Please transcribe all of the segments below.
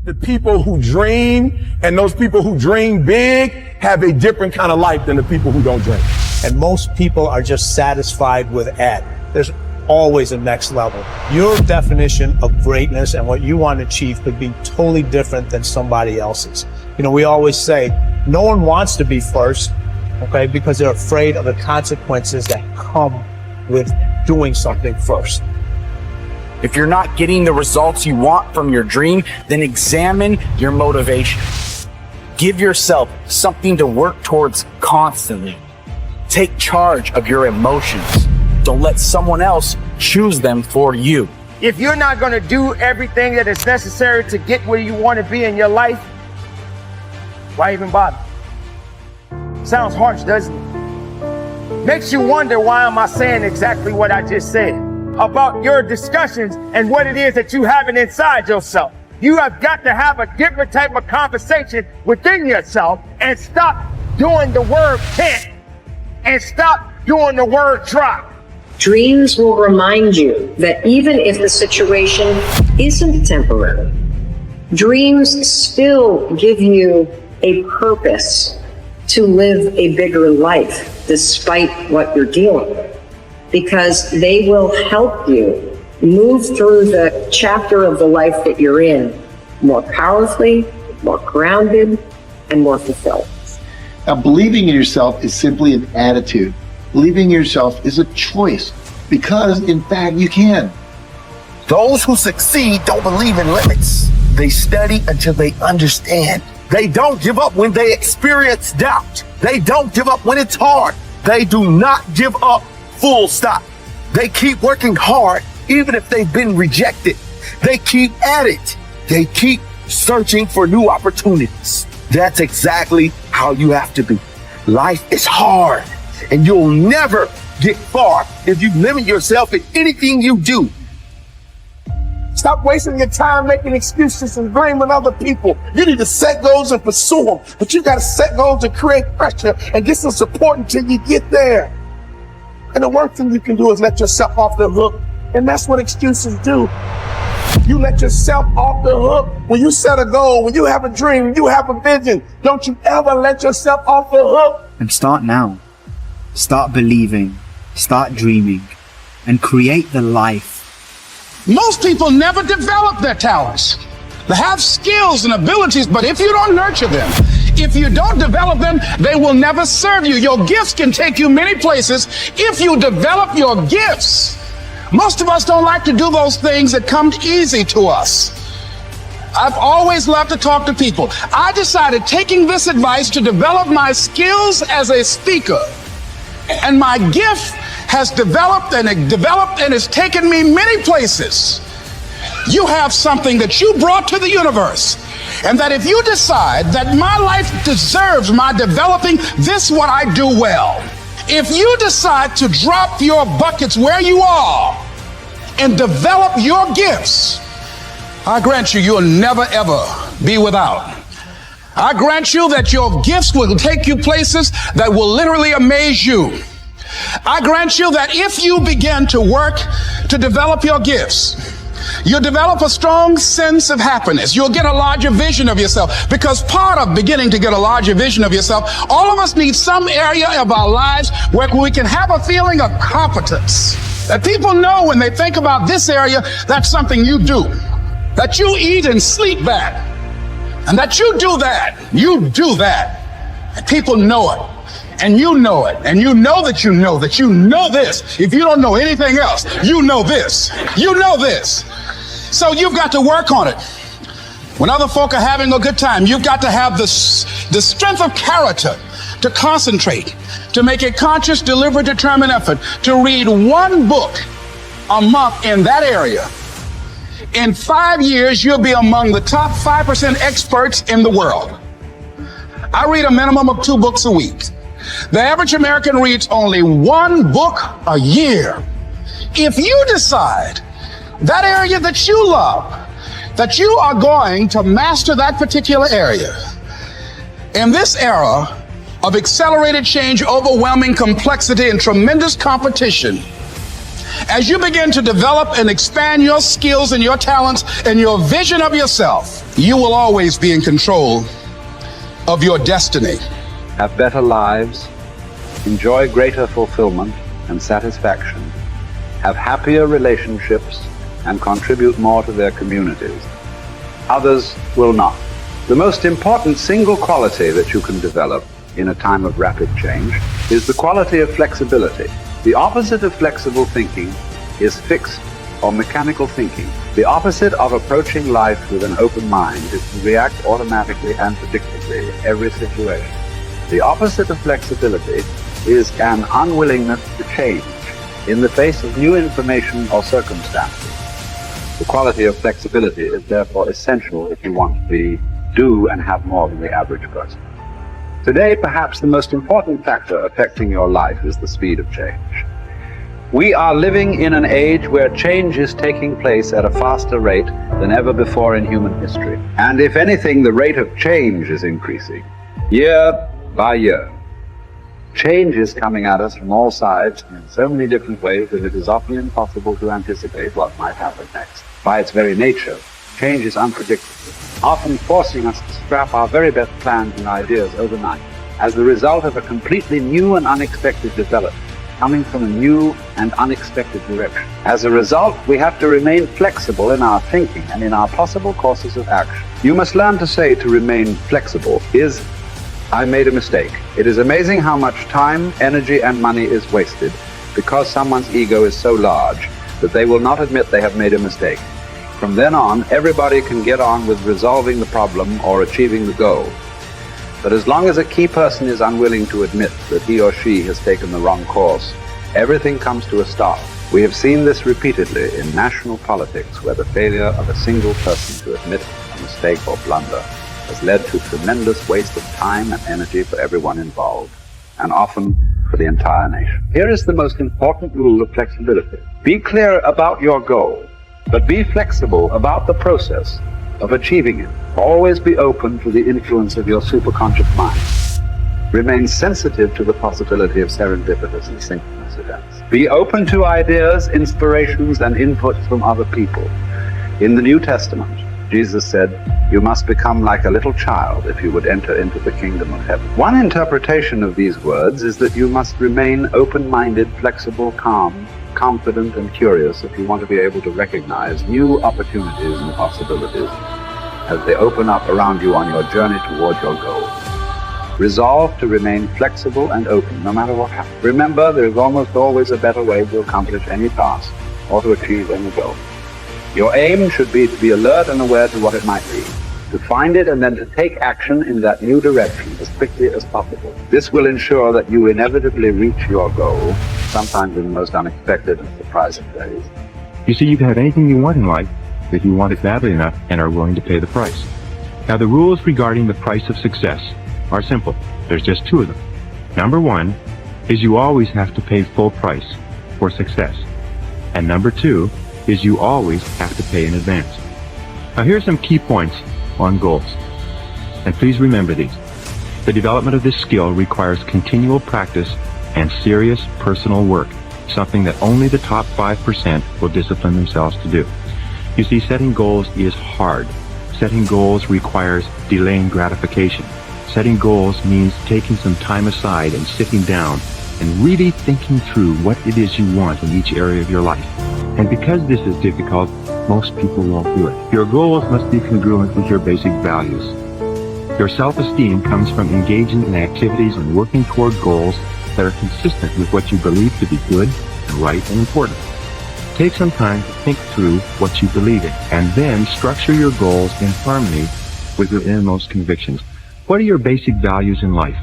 The people who dream and those people who dream big have a different kind of life than the people who don't dream. And most people are just satisfied with at. There's always a next level. Your definition of greatness and what you want to achieve could be totally different than somebody else's. You know, we always say, no one wants to be first, okay, because they're afraid of the consequences that come with doing something first. If you're not getting the results you want from your dream, then examine your motivation. Give yourself something to work towards constantly. Take charge of your emotions. Don't let someone else choose them for you. If you're not going to do everything that is necessary to get where you want to be in your life, why even bother? Sounds harsh, doesn't it? Makes you wonder, why am I saying exactly what I just said about your discussions and what it is that you have inside yourself. You have got to have a different type of conversation within yourself and stop doing the word can't and stop doing the word try. Dreams will remind you that even if the situation isn't temporary, dreams still give you a purpose to live a bigger life despite what you're dealing with, because they will help you move through the chapter of the life that you're in more powerfully, more grounded, and more fulfilled. Now, believing in yourself is simply an attitude. Believing in yourself is a choice, because in fact you can. Those who succeed don't believe in limits. They study until they understand. They don't give up when they experience doubt. They don't give up when it's hard. They do not give up, full stop. They keep working hard even if they've been rejected. They keep at it. They keep searching for new opportunities. That's exactly how you have to be. Life is hard, and you'll never get far if you limit yourself in anything you do. Stop wasting your time making excuses and blaming other people. You need to set goals and pursue them, but you got to set goals and create pressure and get some support until you get there. And the worst thing you can do is let yourself off the hook, and that's what excuses do. You let yourself off the hook when you set a goal, when you have a dream, when you have a vision. Don't you ever let yourself off the hook. And start now. Start believing, start dreaming, and create the life. Most people never develop their talents. They have skills and abilities, but if you don't nurture them, if you don't develop them, they will never serve you. Your gifts can take you many places if you develop your gifts. Most of us don't like to do those things that come easy to us. I've always loved to talk to people. I decided, taking this advice, to develop my skills as a speaker. And my gift has developed and it's taken me many places. You have something that you brought to the universe, and that if you decide that my life deserves my developing this, what I do well, if you decide to drop your buckets where you are and develop your gifts, I grant you, you'll never ever be without. I grant you that your gifts will take you places that will literally amaze you. I grant you that if you begin to work to develop your gifts, you'll develop a strong sense of happiness. You'll get a larger vision of yourself, because part of beginning to get a larger vision of yourself, all of us need some area of our lives where we can have a feeling of competence. That people know when they think about this area, that's something you do. That you eat and sleep that. And that you do that. You do that. And people know it. And you know it, and you know that you know that you know this. If you don't know anything else, you know this. You know this. So you've got to work on it. When other folk are having a good time, you've got to have the strength of character to concentrate, to make a conscious, deliberate, determined effort to read one book a month in that area. In 5 years, you'll be among the top 5% experts in the world. I read a minimum of 2 books a week. The average American reads only 1 book a year. If you decide that area that you love, that you are going to master that particular area, in this era of accelerated change, overwhelming complexity, and tremendous competition, As you begin to develop and expand your skills and your talents and your vision of yourself, you will always be in control of your destiny. Have better lives, enjoy greater fulfillment and satisfaction, have happier relationships, and contribute more to their communities. Others will not. The most important single quality that you can develop in a time of rapid change is the quality of flexibility. The opposite of flexible thinking is fixed or mechanical thinking. The opposite of approaching life with an open mind is to react automatically and predictably in every situation. The opposite of flexibility is an unwillingness to change in the face of new information or circumstances. The quality of flexibility is therefore essential if you want to do and have more than the average person. Today, perhaps the most important factor affecting your life is the speed of change. We are living in an age where change is taking place at a faster rate than ever before in human history. And if anything, the rate of change is increasing year by year. Change is coming at us from all sides in so many different ways that it is often impossible to anticipate what might happen next. By its very nature, change is unpredictable, often forcing us to scrap our very best plans and ideas overnight as the result of a completely new and unexpected development coming from a new and unexpected direction. As a result, we have to remain flexible in our thinking and in our possible courses of action. You must learn to say to remain flexible is, I made a mistake. It is amazing how much time, energy, and money is wasted because someone's ego is so large that they will not admit they have made a mistake. From then on, everybody can get on with resolving the problem or achieving the goal. But as long as a key person is unwilling to admit that he or she has taken the wrong course, everything comes to a stop. We have seen this repeatedly in national politics, where the failure of a single person to admit a mistake or blunder has led to tremendous waste of time and energy for everyone involved, and often for the entire nation. Here is the most important rule of flexibility. Be clear about your goal, but be flexible about the process of achieving it. Always be open to the influence of your superconscious mind. Remain sensitive to the possibility of serendipitous and synchronous events. Be open to ideas, inspirations, and inputs from other people. In the New Testament, Jesus said, "You must become like a little child if you would enter into the kingdom of heaven." One interpretation of these words is that you must remain open-minded, flexible, calm, confident, and curious if you want to be able to recognize new opportunities and possibilities as they open up around you on your journey toward your goal. Resolve to remain flexible and open no matter what happens. Remember, there is almost always a better way to accomplish any task or to achieve any goal. Your aim should be to be alert and aware to what it might be, to find it and then to take action in that new direction as quickly as possible. This will ensure that you inevitably reach your goal, sometimes in the most unexpected and surprising ways. You see, you can have anything you want in life if you want it badly enough and are willing to pay the price. Now, the rules regarding the price of success are simple. There's just two of them. Number one is you always have to pay full price for success. And number two is you always have to pay in advance. Now, here's some key points on goals. And please remember these. The development of this skill requires continual practice and serious personal work, something that only the top 5% will discipline themselves to do. You see, setting goals is hard. Setting goals requires delaying gratification. Setting goals means taking some time aside and sitting down and really thinking through what it is you want in each area of your life. And because this is difficult, most people won't do it. Your goals must be congruent with your basic values. Your self-esteem comes from engaging in activities and working toward goals that are consistent with what you believe to be good and right and important. Take some time to think through what you believe in, and then structure your goals in harmony with your innermost convictions. What are your basic values in life?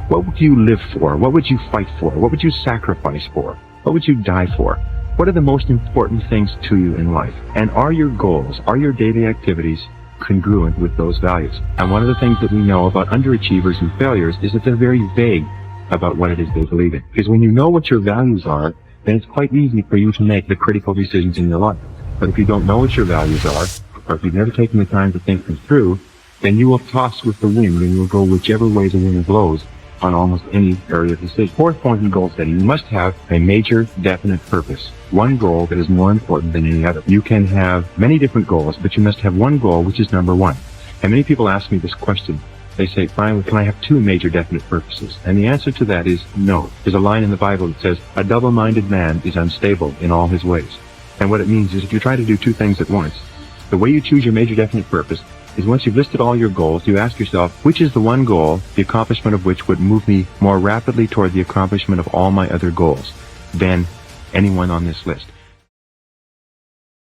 What would you live for? What would you fight for? What would you sacrifice for? What would you die for? What are the most important things to you in life? And are your goals, are your daily activities congruent with those values? And one of the things that we know about underachievers and failures is that they're very vague about what it is they believe in. Because when you know what your values are, then it's quite easy for you to make the critical decisions in your life. But if you don't know what your values are, or if you've never taken the time to think them through, then you will toss with the wind and you will go whichever way the wind blows, on almost any area of decision. Fourth point in goal setting, you must have a major definite purpose. One goal that is more important than any other. You can have many different goals, but you must have one goal which is number one. And many people ask me this question. They say, finally, can I have two major definite purposes? And the answer to that is no. There's a line in the Bible that says, a double-minded man is unstable in all his ways. And what it means is if you try to do two things at once, the way you choose your major definite purpose is once you've listed all your goals, you ask yourself, which is the one goal, the accomplishment of which would move me more rapidly toward the accomplishment of all my other goals than anyone on this list?